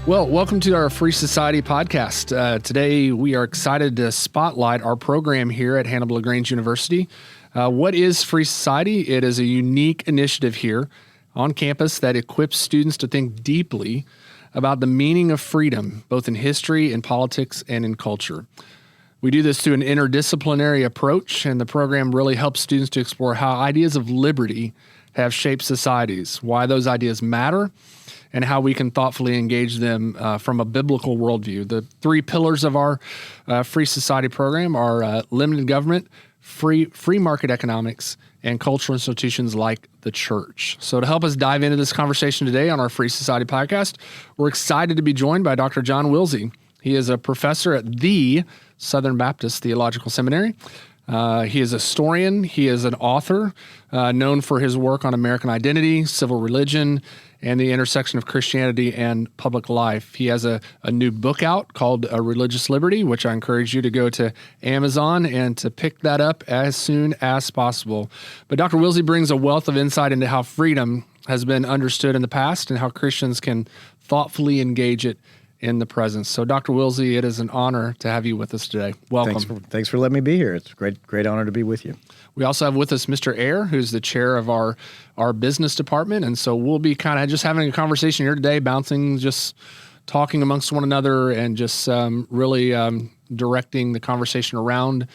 Well, welcome to our Free Society podcast. Today, we are excited to spotlight our program here at Hannibal LaGrange University. What is Free Society? It is a unique initiative here on campus that equips students to think deeply about the meaning of freedom, both in history, in politics, and in culture. We do this through an interdisciplinary approach, and the program really helps students to explore how ideas of liberty have shaped societies, why those ideas matter, and how we can thoughtfully engage them from a biblical worldview. The three pillars of our Free Society program are limited government, free market economics, and cultural institutions like the church. So to help us dive into this conversation today on our Free Society podcast, we're excited to be joined by Dr. John Wilsey. He is a professor at the Southern Baptist Theological Seminary. He is a historian. He is an author known for his work on American identity, civil religion, and the intersection of Christianity and public life. He has a new book out called Religious Liberty, which I encourage you to go to Amazon and to pick that up as soon as possible. But Dr. Wilsey brings a wealth of insight into how freedom has been understood in the past and how Christians can thoughtfully engage it in the present. So Dr. Wilsey, it is an honor to have you with us today. Welcome. Thanks for letting me be here. It's a great honor to be with you. We also have with us Mr. Ayer, who's the chair of our business department. And so we'll be kind of just having a conversation here today, just talking amongst one another and just really directing the conversation around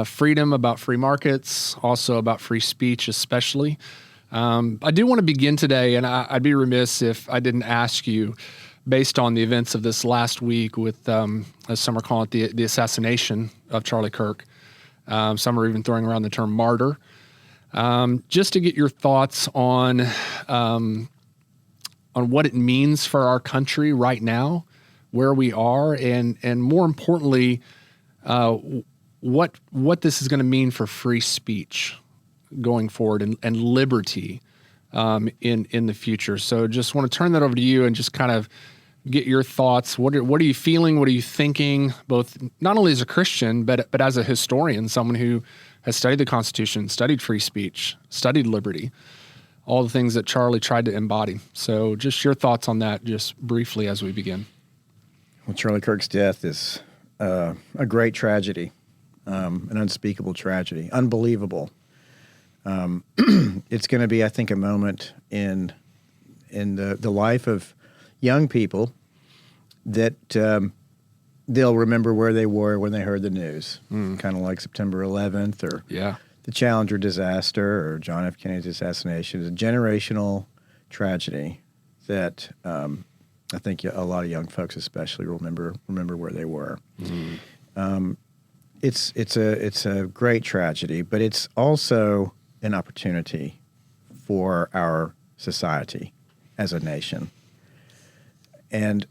freedom, about free markets, also about free speech especially. I do want to begin today, and I'd be remiss if I didn't ask you, based on the events of this last week with, as some are calling it, the assassination of Charlie Kirk. Some are even throwing around the term martyr. Just to get your thoughts on what it means for our country right now, where we are, and more importantly, what this is going to mean for free speech going forward and liberty in the future. So just want to turn that over to you and just kind of get your thoughts. What are you feeling? What are you thinking? Both not only as a Christian, but as a historian, someone who has studied the Constitution, studied free speech, studied liberty, all the things that Charlie tried to embody. So just your thoughts on that, just briefly as we begin. Well, Charlie Kirk's death is a great tragedy, an unspeakable tragedy, unbelievable. It's going to be, I think, a moment in the life of young people that they'll remember where they were when they heard the news, kind of like September 11th or the Challenger disaster or John F. Kennedy's assassination. It's a generational tragedy that I think a lot of young folks especially remember where they were. It's a great tragedy, but it's also an opportunity for our society as a nation. And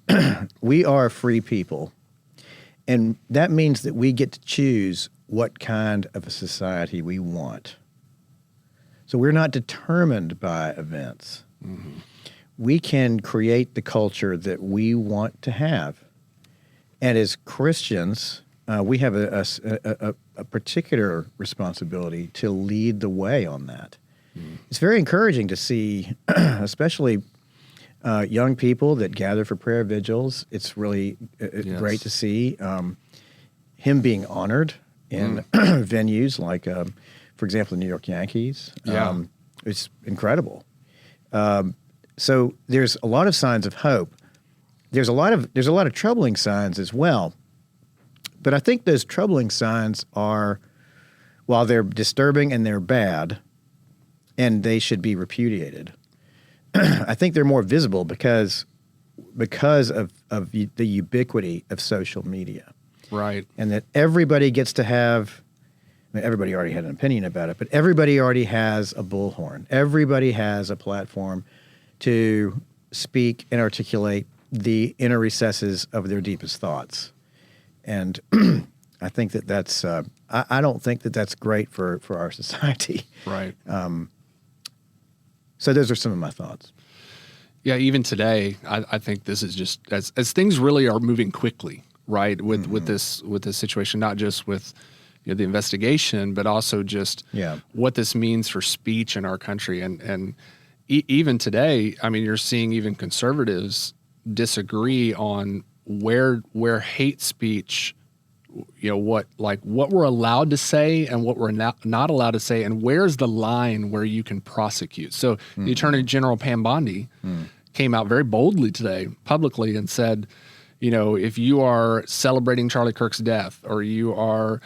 we are free people. And that means that we get to choose what kind of a society we want. So we're not determined by events. Mm-hmm. We can create the culture that we want to have. And as Christians, we have a particular responsibility to lead the way on that. Mm-hmm. It's very encouraging to see, especially young people that gather for prayer vigils. It's really great to see him being honored in venues like, for example, the New York Yankees. It's incredible. So there's a lot of signs of hope. There's a lot of troubling signs as well. But I think those troubling signs are, while they're disturbing and they're bad, and they should be repudiated, I think they're more visible because of the ubiquity of social media. Right. And that everybody gets to have, everybody already had an opinion about it, but everybody already has a bullhorn. Everybody has a platform to speak and articulate the inner recesses of their deepest thoughts. And I think that's, I don't think that's great for our society. Right. So those are some of my thoughts. Yeah, even today, I think this is just as things really are moving quickly, right? With this situation, not just with the investigation, but also just what this means for speech in our country. And even today, I mean, you're seeing even conservatives disagree on where hate speech, what we're allowed to say and what we're not allowed to say, and where's the line where you can prosecute. So the Attorney General Pam Bondi came out very boldly today publicly and said, if you are celebrating Charlie Kirk's death or you are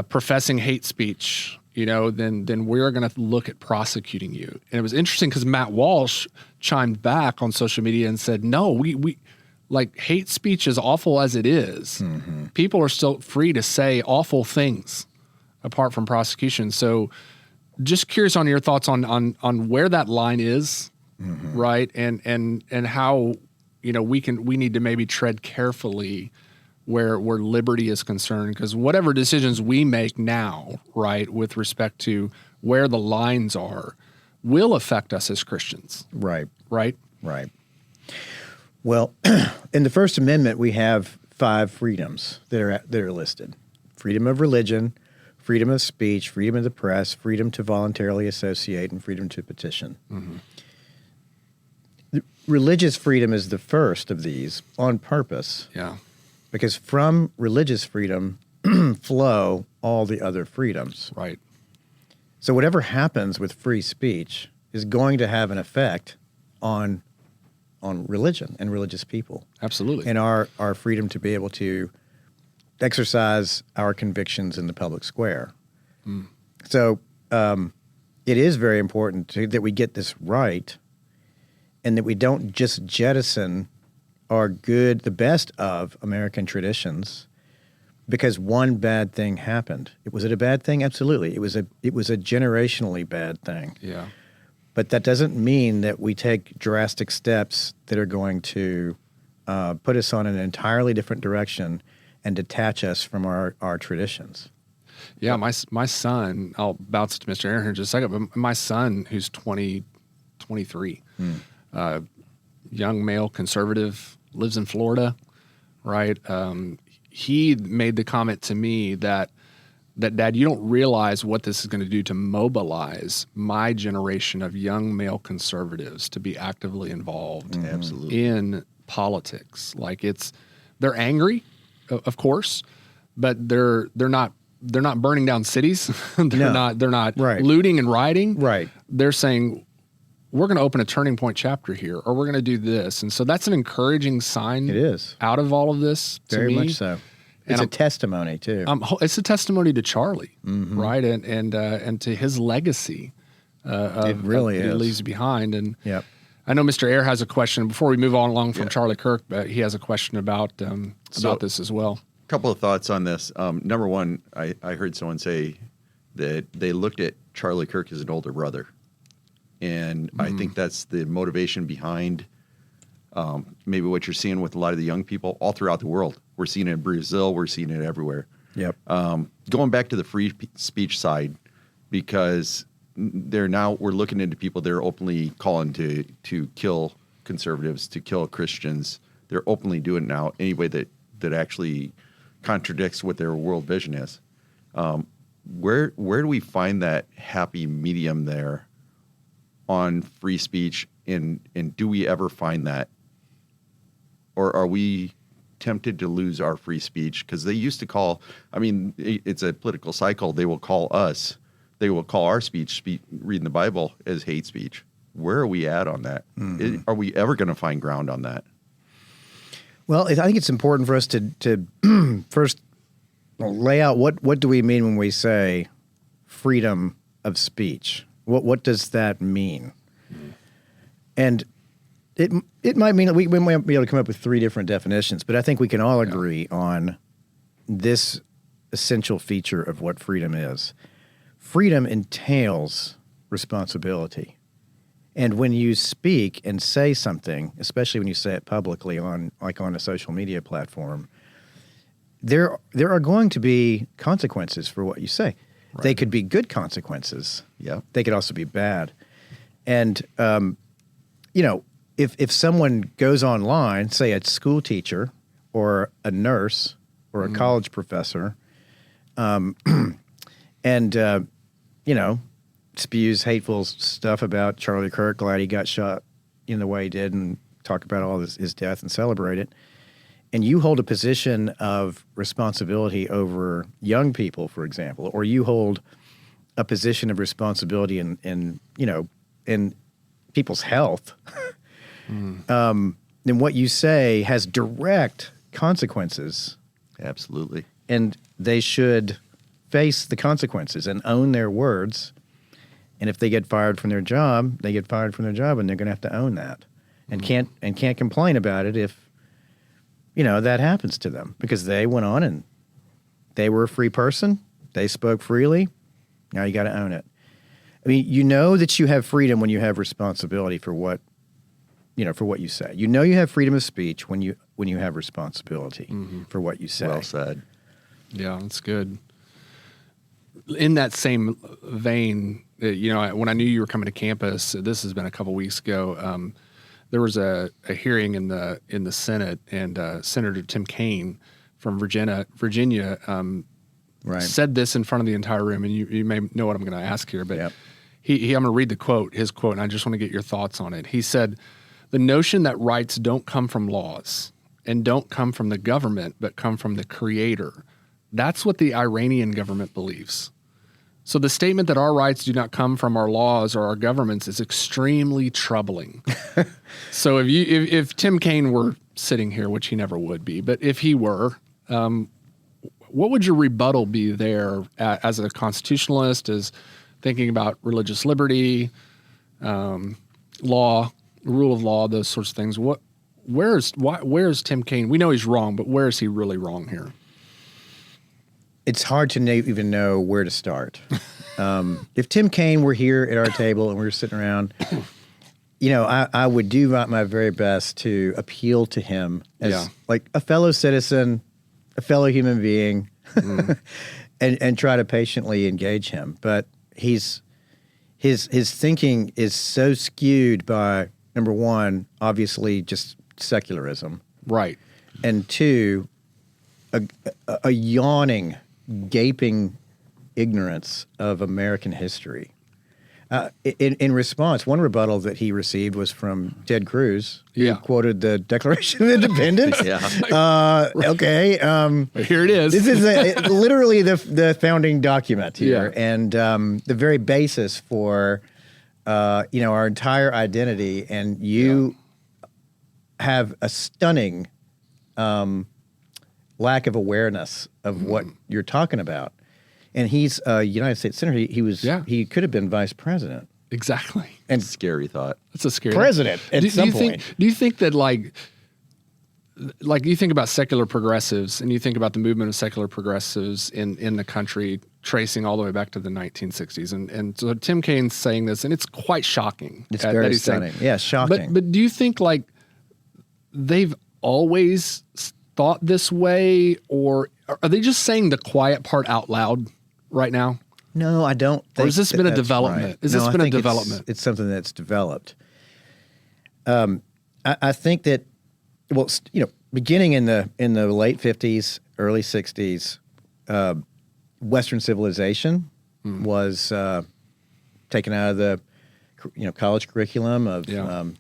professing hate speech, then we're going to look at prosecuting you. And it was interesting because Matt Walsh chimed back on social media and said, no, we like hate speech, as awful as it is, people are still free to say awful things apart from prosecution. So just curious on your thoughts on where that line is, right? And how, we need to maybe tread carefully where liberty is concerned, because whatever decisions we make now, right, with respect to where the lines are, will affect us as Christians. Right. Right? Right. Well, in the First Amendment, we have 5 freedoms that are listed: freedom of religion, freedom of speech, freedom of the press, freedom to voluntarily associate, and freedom to petition. Religious freedom is the first of these on purpose. Yeah. Because from religious freedom flow all the other freedoms. Right. So whatever happens with free speech is going to have an effect on religion and religious people. Absolutely. And our freedom to be able to exercise our convictions in the public square. So it is very important that we get this right, and that we don't just jettison the best of American traditions because one bad thing happened. Was it a bad thing? Absolutely. It was a generationally bad thing. Yeah. But that doesn't mean that we take drastic steps that are going to put us on an entirely different direction and detach us from our traditions. Yeah, my son, I'll bounce to Mr. Aaron here in just a second, but my son, who's 23, young male conservative, lives in Florida, right? He made the comment to me that Dad, you don't realize what this is going to do to mobilize my generation of young male conservatives to be actively involved in politics. Like they're angry, of course, but they're not burning down cities. They're not right. looting and rioting. Right. They're saying, we're going to open a turning point chapter here, or we're going to do this. And so that's an encouraging sign. It is. Out of all of this to Very me. much so. It's a testimony too. It's a testimony to Charlie, right? And to his legacy. It really is. He leaves behind. And yep. I know Mr. Ayer has a question before we move on along from Charlie Kirk, but he has a question about this as well. A couple of thoughts on this. Number one, I heard someone say that they looked at Charlie Kirk as an older brother. And I think that's the motivation behind maybe what you're seeing with a lot of the young people all throughout the world. We're seeing it in Brazil. We're seeing it everywhere. Yep. Going back to the free speech side, because we're looking into people that are openly calling to kill conservatives, to kill Christians. They're openly doing it now any way that actually contradicts what their world vision is. Where do we find that happy medium there on free speech, and do we ever find that? Or are we tempted to lose our free speech? Because they used to call, it's a political cycle. They will call our speech, reading the Bible, as hate speech. Where are we at on that? Are we ever going to find ground on that? Well, I think it's important for us to first lay out what do we mean when we say freedom of speech? What does that mean? And it might mean that we might be able to come up with 3 different definitions, but I think we can all agree on this essential feature of what freedom is. Freedom entails responsibility. And when you speak and say something, especially when you say it publicly on a social media platform, there are going to be consequences for what you say. Right. They could be good consequences. Yeah. They could also be bad. And if someone goes online, say a school teacher or a nurse or a college professor, and spews hateful stuff about Charlie Kirk, glad he got shot in the way he did, and talk about all his death and celebrate it. And you hold a position of responsibility over young people, for example, or you hold a position of responsibility in people's health, then what you say has direct consequences. Absolutely. And they should face the consequences and own their words. And if they get fired from their job, they get fired from their job, and they're going to have to own that, and can't complain about it if that happens to them, because they went on and they were a free person. They spoke freely. Now you got to own it. I mean, you know that you have freedom when you have responsibility for what you say. You know you have freedom of speech when you have responsibility for what you say. Well said. Yeah, that's good. In that same vein, when I knew you were coming to campus, this has been a couple weeks ago. There was a hearing in the Senate, and Senator Tim Kaine from Virginia Right. said this in front of the entire room, and you may know what I'm going to ask here, but Yep. I'm going to read his quote, and I just want to get your thoughts on it. He said, "The notion that rights don't come from laws and don't come from the government, but come from the Creator, that's what the Iranian government believes. So the statement that our rights do not come from our laws or our governments is extremely troubling." So if Tim Kaine were sitting here, which he never would be, but if he were, what would your rebuttal be there as a constitutionalist, as thinking about religious liberty, law, rule of law, those sorts of things? Where is Tim Kaine? We know he's wrong, but where is he really wrong here? It's hard to even know where to start. If Tim Kaine were here at our table and we were sitting around, I would do my very best to appeal to him as like a fellow citizen, a fellow human being, and try to patiently engage him. But his thinking is so skewed by, number one, obviously just secularism, Right. and two, a yawning, gaping ignorance of American history. In response, one rebuttal that he received was from Ted Cruz, who quoted the Declaration of Independence. Okay. Here it is. This is literally the founding document here, and the very basis for our entire identity. And you have a stunning lack of awareness of what you're talking about. And he's a United States senator. He could have been vice president. Exactly. And Scary thought. That's a scary president at some point. Do you think that like you think about secular progressives, and you think about the movement of secular progressives in the country, tracing all the way back to the 1960s, and so Tim Kaine's saying this, and it's quite shocking. It's very stunning. Yeah, shocking. But do you think like they've always thought this way, or are they just saying the quiet part out loud right now? No, I don't think. Or has this been a development? Right. Has this been a development? It's something that's developed. I think that, beginning in the late 50s, early 60s, Western civilization was taken out of the college curriculum of a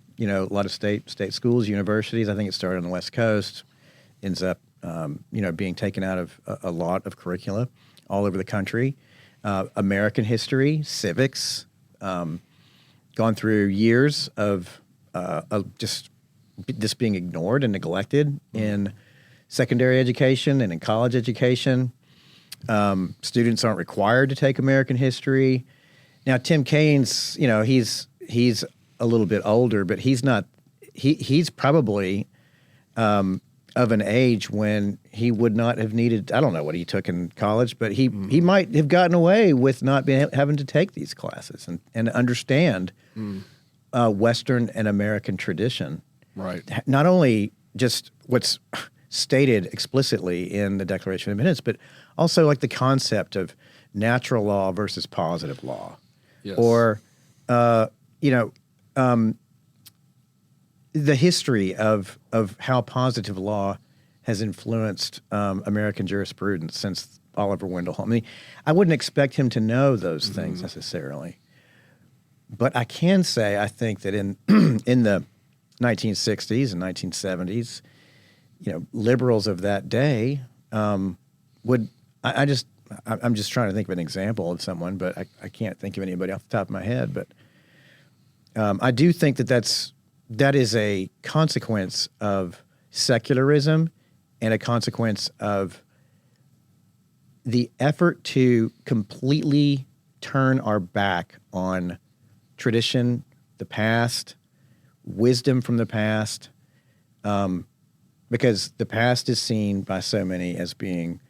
lot of state schools, universities. I think it started on the West Coast, ends up being taken out of a lot of curricula all over the country. American history, civics, gone through years of just this being ignored and neglected in secondary education and in college education. Students aren't required to take American history. Now, Tim Kaine's, he's a little bit older, but he's not. He's probably of an age when he would not have needed. I don't know what he took in college, but he might have gotten away with not having to take these classes and understand Western and American tradition. Right. Not only just what's stated explicitly in the Declaration of Independence, but also like the concept of natural law versus positive law, or the history of how positive law has influenced American jurisprudence since Oliver Wendell Holmes. I mean, I wouldn't expect him to know those things necessarily, but I can say I think that in the 1960s and 1970s, liberals of that day would. I'm just trying to think of an example of someone, but I can't think of anybody off the top of my head. But I do think that is a consequence of secularism and a consequence of the effort to completely turn our back on tradition, the past, wisdom from the past, because the past is seen by so many as being,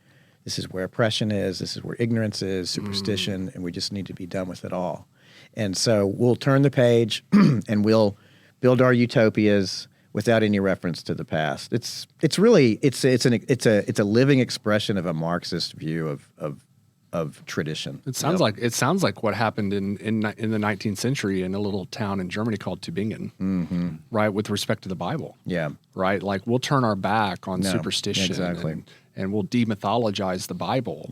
this is where oppression is, this is where ignorance is, superstition, and we just need to be done with it all. And so we'll turn the page and we'll build our utopias without any reference to the past. It's a living expression of a Marxist view of tradition. It sounds like what happened in the 19th century in a little town in Germany called Tübingen, right? With respect to the Bible, right? Like we'll turn our back on superstition, and we'll demythologize the Bible,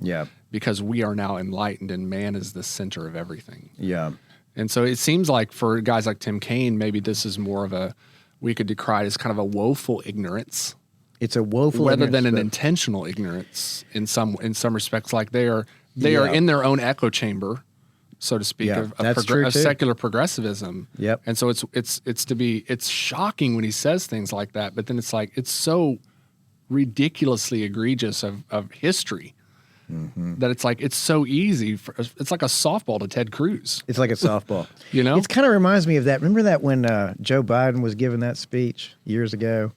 because we are now enlightened and man is the center of everything, And so it seems like for guys like Tim Kaine, maybe this is more of we could decry it as kind of a woeful ignorance. It's a woeful rather ignorance, than an intentional ignorance in some respects. Like they are in their own echo chamber, so to speak, of secular progressivism. Yep. And so it's shocking when he says things like that, but then it's so ridiculously egregious of history. That it's so easy. It's like a softball to Ted Cruz. It's like a softball. It kind of reminds me of that. Remember that when Joe Biden was giving that speech years ago,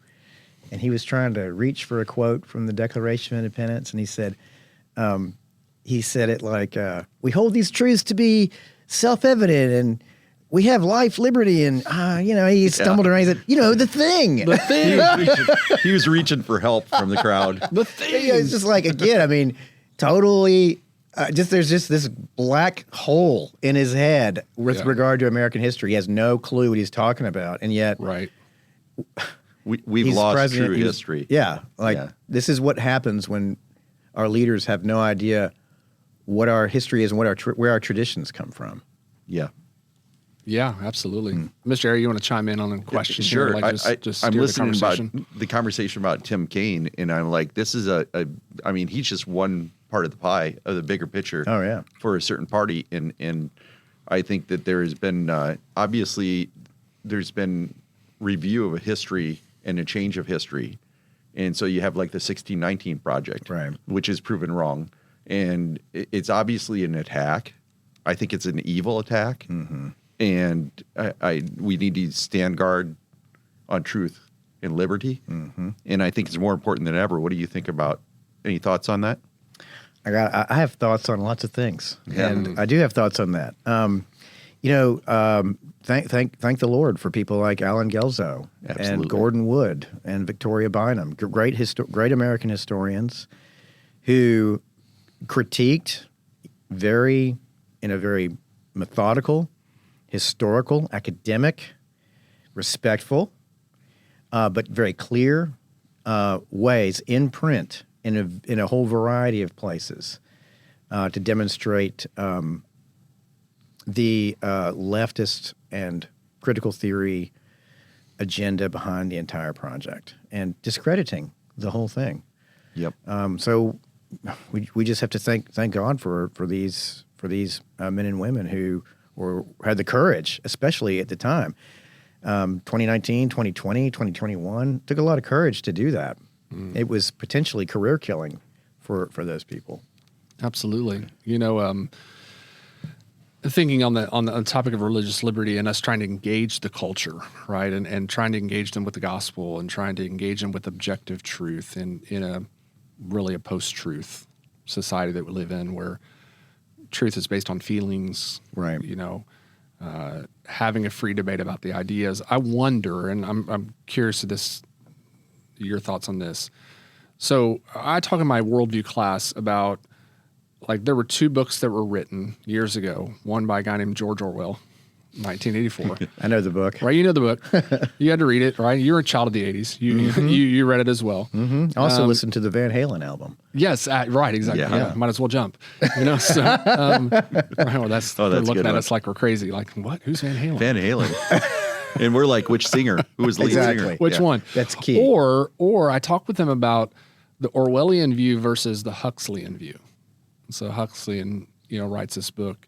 and he was trying to reach for a quote from the Declaration of Independence, and he said it like, "We hold these truths to be self-evident, and we have life, liberty," and he stumbled around. He said, "The thing." The thing. He was reaching for help from the crowd. The thing. It's just like, again, I mean, totally. There's just this black hole in his head with regard to American history. He has no clue what he's talking about, and yet, right. We've lost true history. This is what happens when our leaders have no idea what our history is and where our traditions come from. Yeah. Yeah, absolutely. Mr. Ayer, you want to chime in on a question? Sure. Here? I'm listening about the conversation about Tim Kaine, and I'm like, this is he's just one part of the pie of the bigger picture. Oh, yeah. For a certain party, and I think that there has been obviously there's been review of a history and a change of history, and so you have like the 1619 Project, right, which is proven wrong, and it's obviously an attack. I think it's an evil attack. And we need to stand guard on truth and liberty. And I think it's more important than ever. What do you think about? Any thoughts on that? I have thoughts on lots of things, Yeah. and I do have thoughts on that. Thank the Lord for people like Alan Gelzo and Gordon Wood and Victoria Bynum, great American historians who critiqued in a very methodical, historical, academic, respectful, but very clear ways in print in a whole variety of places to demonstrate the leftist and critical theory agenda behind the entire project and discrediting the whole thing. Yep. So we just have to thank God for these men and women who had the courage, especially at the time. 2019, 2020, 2021, took a lot of courage to do that. It was potentially career killing for those people. Absolutely. Thinking on the topic of religious liberty and us trying to engage the culture, right, and trying to engage them with the gospel and trying to engage them with objective truth in a post-truth society that we live in, where truth is based on feelings, right? Having a free debate about the ideas. I wonder, and I'm curious your thoughts on this. So I talk in my worldview class about, like, there were two books that were written years ago. One by a guy named George Orwell, 1984. I know the book. Right, you know the book. You had to read it, right? You're a child of the 80s. You read it as well. I also listened to the Van Halen album. Yes, right, exactly. Yeah. Might as well jump. So, right, well, they're looking at us like we're crazy. Like, what? Who's Van Halen? Van Halen. And we're like, which singer? Who was the lead Exactly. singer? Which Yeah. one? That's key. Or I talk with them about the Orwellian view versus the Huxleyan view. So Huxley writes this book,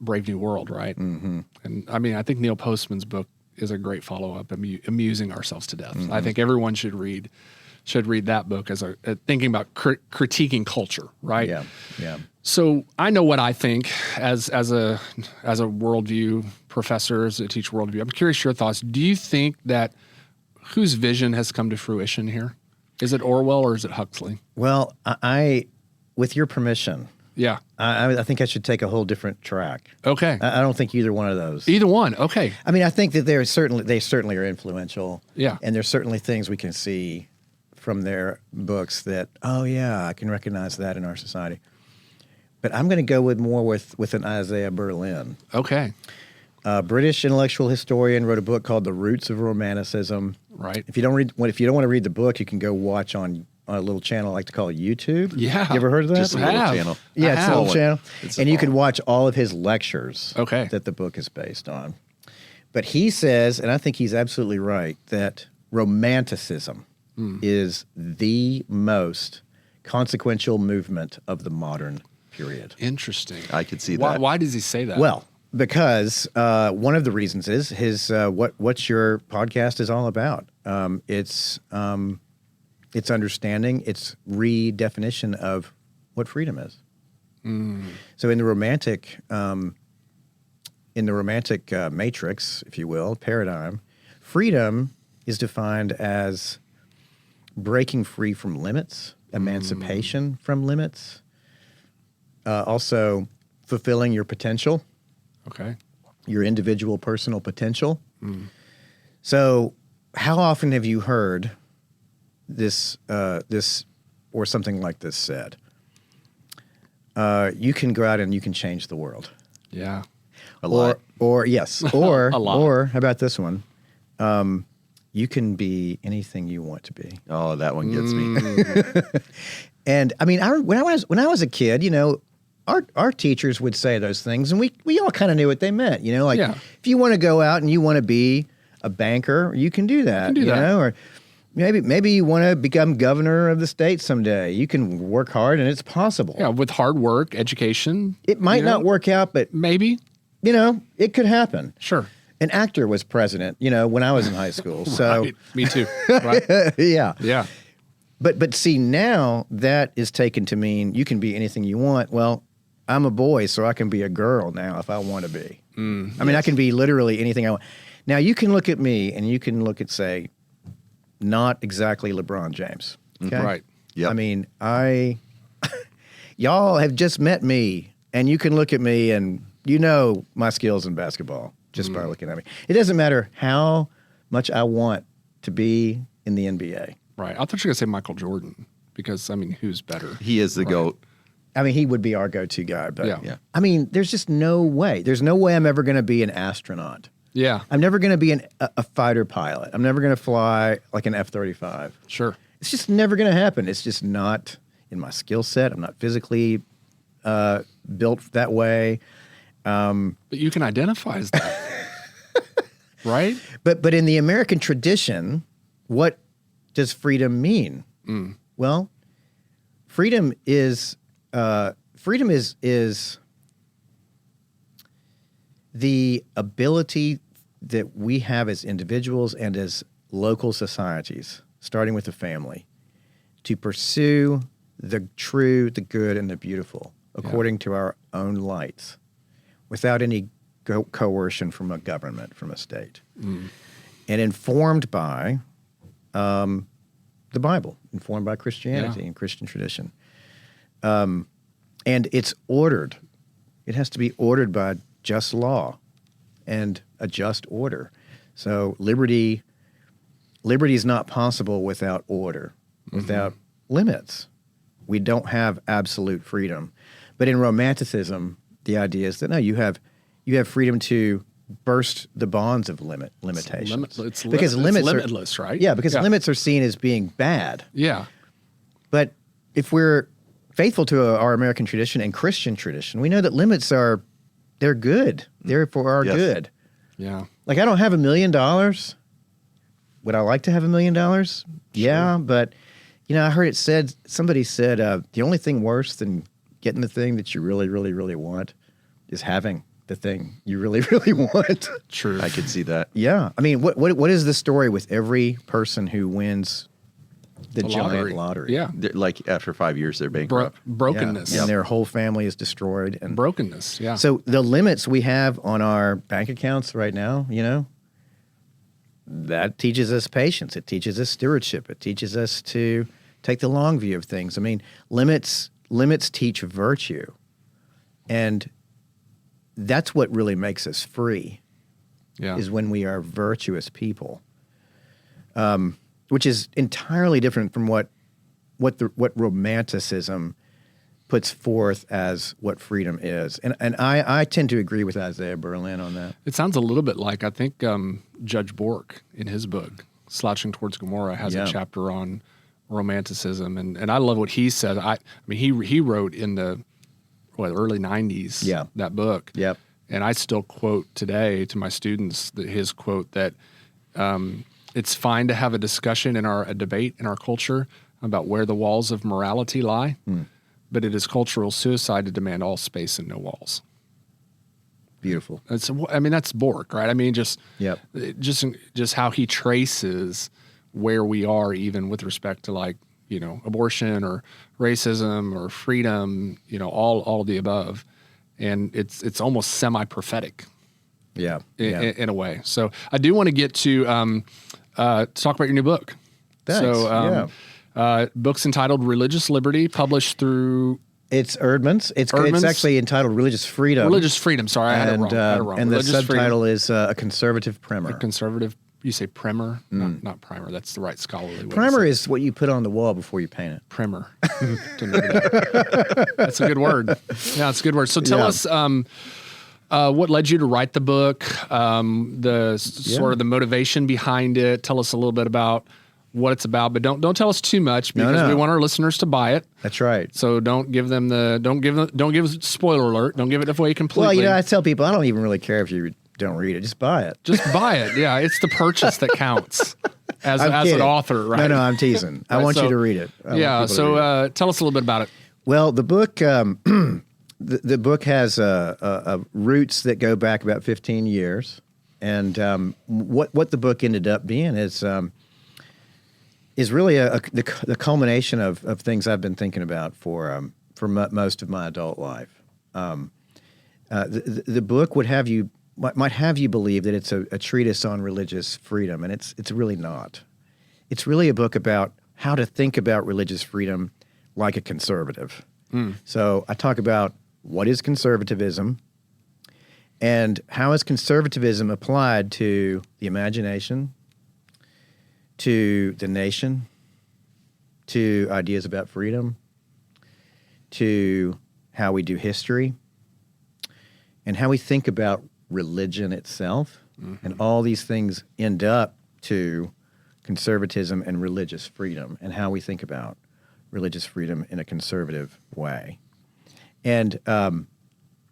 Brave New World, right? Mm-hmm. And I mean, I think Neil Postman's book is a great follow-up, Amusing Ourselves to Death. Mm-hmm. I think everyone should read that book as thinking about critiquing culture, right? Yeah. So I know what I think as a worldview professor, as I teach worldview. I'm curious your thoughts. Do you think that whose vision has come to fruition here? Is it Orwell or is it Huxley? Well, I with your permission, Yeah. I think I should take a whole different track. Okay. I don't think either one of those. Either one. Okay. I mean, I think that they certainly are influential. Yeah. And there's certainly things we can see from their books that, oh yeah, I can recognize that in our society. But I'm going to go with an Isaiah Berlin. Okay. A British intellectual historian wrote a book called The Roots of Romanticism. Right. If you don't want to read the book, you can go watch on a little channel I like to call YouTube. Yeah. You ever heard of that? Just a little have. channel. Yeah, I it's a have. little channel. It's And you all- can watch all of his lectures Okay. that the book is based on. But he says, and I think he's absolutely right, that Romanticism is the most consequential movement of the modern period. Interesting. I could see that. Why does he say that? Well, because one of the reasons is his what your podcast is all about. It's understanding, its redefinition of what freedom is. So in the romantic matrix, if you will, paradigm, freedom is defined as breaking free from limits, emancipation from limits, also fulfilling your potential. Okay. Your individual personal potential. So, how often have you heard this or something like this said? You can go out and you can change the world. Yeah. A lot. Or yes, or A lot. or how about this one? You can be anything you want to be. Oh, that one gets me. And I mean, when I was a kid, our teachers would say those things, and we all kind of knew what they meant. Like Yeah. if you want to go out and you want to be a banker, you can do that. do that. Or maybe you want to become governor of the state someday. You can work hard, and it's possible. Yeah. With hard work, education. It might not work out, but Maybe. it could happen. Sure. An actor was president, when I was in high school. So Right. Me too. Right. yeah. Yeah. But see, now that is taken to mean you can be anything you want. Well, I'm a boy, so I can be a girl now if I want to be. I mean, I can be literally anything I want. Now, you can look at me and you can look at, say, not exactly LeBron James. Okay? Right. Yep. I mean, y'all have just met me, and you can look at me and my skills in basketball just by looking at me. It doesn't matter how much I want to be in the NBA. Right. I thought you were going to say Michael Jordan because, I mean, who's better? He is the GOAT. I mean, he would be our go-to guy, but Yeah. I mean, there's just no way. There's no way I'm ever going to be an astronaut. Yeah. I'm never going to be a fighter pilot. I'm never going to fly like an F-35. Sure. It's just never going to happen. It's just not in my skill set. I'm not physically built that way. But you can identify as that. Right? But in the American tradition, what does freedom mean? Well, freedom is the ability that we have as individuals and as local societies, starting with the family, to pursue the true, the good, and the beautiful according to our own lights, without any coercion from a government, from a state, and informed by the Bible, informed by Christianity and Christian tradition. And it's ordered. It has to be ordered by just law and a just order. So liberty is not possible without order, without limits. We don't have absolute freedom. But in Romanticism, the idea is that no, you have freedom to burst the bonds of limitations. It's because limits limitless, right? Yeah, because limits are seen as being bad. Yeah. But if we're faithful to our American tradition and Christian tradition, we know that limits they're good. They're for our Yes. good. Yeah. Like, I don't have $1 million. Would I like to have $1 million? Yeah, but I heard somebody said the only thing worse than getting the thing that you really, really, really want is having the thing you really, really want. True. I could see that. Yeah. I mean, what is the story with every person who wins the giant lottery? Yeah. Like after 5 years, they're bankrupt. Brokenness. Yeah. And their whole family is destroyed. And Brokenness, yeah. so the limits we have on our bank accounts right now, that teaches us patience. It teaches us stewardship. It teaches us to take the long view of things. I mean, limits teach virtue. And that's what really makes us free, is when we are virtuous people, which is entirely different from what romanticism puts forth as what freedom is. And I tend to agree with Isaiah Berlin on that. It sounds a little bit like, I think Judge Bork in his book, Slouching Towards Gomorrah, has a chapter on romanticism. And I love what he said. I mean, he wrote in the early 90s, that book. Yep. And I still quote today to my students his quote that it's fine to have a discussion a debate in our culture about where the walls of morality lie, but it is cultural suicide to demand all space and no walls. Beautiful. That's Bork, right? I mean, just how he traces where we are, even with respect to abortion or racism or freedom, all of the above. And it's almost semi-prophetic, in a way. So I do want to get to talk about your new book. Thanks. So book's entitled Religious Liberty, published through... It's Erdman's. It's actually entitled Religious Freedom. Religious Freedom. Sorry, I had it wrong. And Religious the subtitle is A Conservative Primer. A conservative... You say primer? Not primer. That's the right scholarly way. Primer is what you put on the wall before you paint it. Primer. That's a good word. Yeah, it's a good word. So tell us what led you to write the book, sort of the motivation behind it. Tell us a little bit about what it's about, but don't tell us too much because we want our listeners to buy it. That's right. So don't give spoiler alert. Don't give it away completely. Well, I tell people I don't even really care if you don't read it. Just buy it. Just buy it. Yeah, it's the purchase that counts as an author, right? No, I'm teasing. I want you to read it. So tell us a little bit about it. Well, the book the book has roots that go back about 15 years, and what the book ended up being is really the culmination of things I've been thinking about for most of my adult life. The book might have you believe that it's a treatise on religious freedom, and it's really not. It's really a book about how to think about religious freedom like a conservative. So I talk about what is conservatism and how is conservatism applied to the imagination, to the nation, to ideas about freedom, to how we do history, and how we think about religion itself. And all these things end up to conservatism and religious freedom, and how we think about religious freedom in a conservative way. And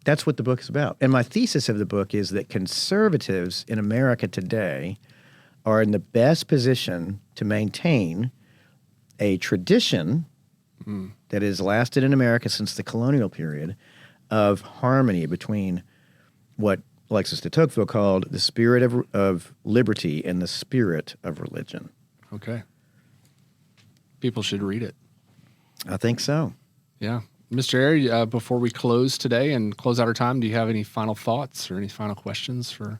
that's what the book is about. And my thesis of the book is that conservatives in America today are in the best position to maintain a tradition that has lasted in America since the colonial period of harmony between what Alexis de Tocqueville called the spirit of liberty and the spirit of religion. Okay. People should read it. I think so. Yeah. Mr. Airy, before we close today and close out our time, do you have any final thoughts or any final questions for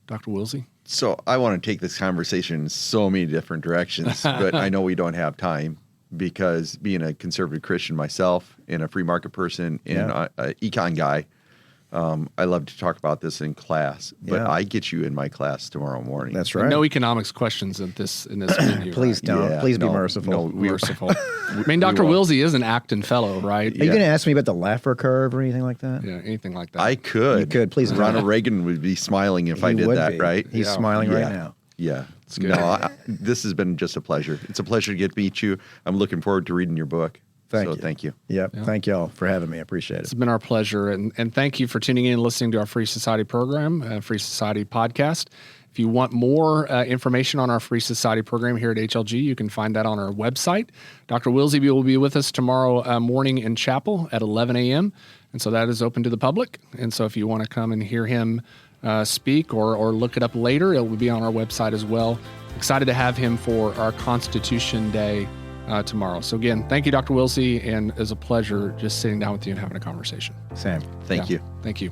Dr. Wilsey? So I want to take this conversation in so many different directions, but I know we don't have time because being a conservative Christian myself and a free market person and an econ guy, I love to talk about this in class, but I get you in my class tomorrow morning. That's right. No economics questions in this venue. Please don't. Yeah, Please be merciful. No, merciful. I mean, Dr. Wilsey is an Acton Fellow, right? Are you going to ask me about the Laffer curve or anything like that? Yeah, anything like that. I could. You could. Please. Ronald Reagan would be smiling if I did that, right? He's smiling right now. Yeah. It's good. No, this has been just a pleasure. It's a pleasure to get to meet you. I'm looking forward to reading your book. Thank you. Yep. Yeah. Thank y'all for having me. I appreciate it. It's been our pleasure. And thank you for tuning in and listening to our Free Society program, Free Society podcast. If you want more information on our Free Society program here at HLG, you can find that on our website. Dr. Wilsey will be with us tomorrow morning in chapel at 11 a.m., and so that is open to the public. And so if you want to come and hear him speak or look it up later, it will be on our website as well. Excited to have him for our Constitution Day tomorrow. So again, thank you, Dr. Wilsey, and it's a pleasure just sitting down with you and having a conversation. Sam. Thank you. Thank you.